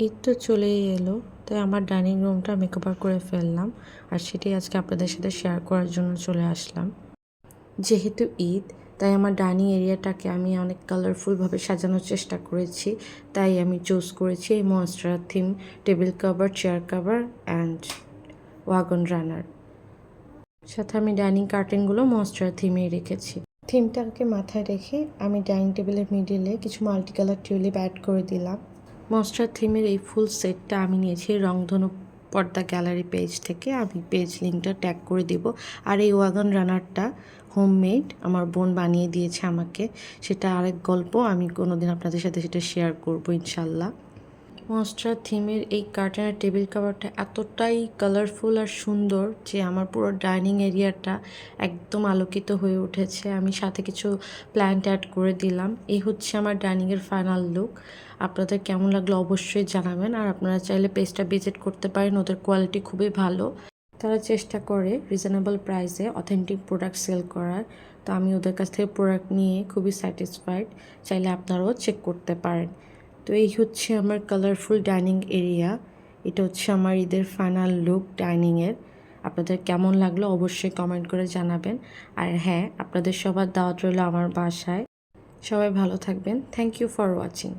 ঈদ তো চলেই এলো, তাই আমার ডাইনিং রুমটা মেকওভার করে ফেললাম, আর সেটাই আজকে আপনাদের সাথে শেয়ার করার জন্য চলে আসলাম। যেহেতু ঈদ, তাই আমার ডাইনিং এরিয়াটাকে আমি অনেক কালারফুলভাবে সাজানোর চেষ্টা করেছি। তাই আমি চুজ করেছি এই monster theme table cover, chair cover and wagon runner. সাথে আমি ডাইনিং কার্টেনগুলো মনস্টার থিমেই রেখেছি। থিমটাকে মাথায় রেখে আমি ডাইনিং টেবিলের মিডিলে কিছু মাল্টি কালার টিউলিপ অ্যাড করে দিলাম। মনস্টার থিমের এই ফুল সেটটা আমি নিয়েছি রংধনু পর্দা গ্যালারি পেজ থেকে। আমি পেজ লিঙ্কটা ট্যাগ করে দিব। আর এই ওয়াগন রানারটা হোমমেড, আমার বোন বানিয়ে দিয়েছে আমাকে। সেটা আরেক গল্প, আমি কোনোদিন আপনাদের সাথে সেটা শেয়ার করবো ইনশাল্লাহ। মনস্টার থিমের এই কার্টেনের টেবিল কভারটা এতটাই কালারফুল আর সুন্দর যে আমার পুরো ডাইনিং এরিয়াটা একদম আলোকিত হয়ে উঠেছে। আমি সাথে কিছু প্ল্যান্ট অ্যাড করে দিলাম। এই হচ্ছে আমার ডাইনিংয়ের ফাইনাল লুক। আপনাদের কেমন লাগলো অবশ্যই জানাবেন। আর আপনারা চাইলে পেজটা ভিজিট করতে পারেন, ওদের কোয়ালিটি খুবই ভালো। তারা চেষ্টা করে রিজনেবল প্রাইসে অথেন্টিক প্রোডাক্ট সেল করার। তো আমি ওদের কাছ থেকে প্রোডাক্ট নিয়ে খুবই স্যাটিসফাইড। চাইলে আপনারাও চেক করতে পারেন। তো এই হচ্ছে আমার কালারফুল ডাইনিং এরিয়া। এটা হচ্ছে আমার ঈদের ফাইনাল লুক ডাইনিংয়ের। আপনাদের কেমন লাগলো অবশ্যই কমেন্ট করে জানাবেন। আর হ্যাঁ, আপনাদের সবার দাওয়াত রইল আমার বাসায়। সবাই ভালো থাকবেন। Thank you for watching.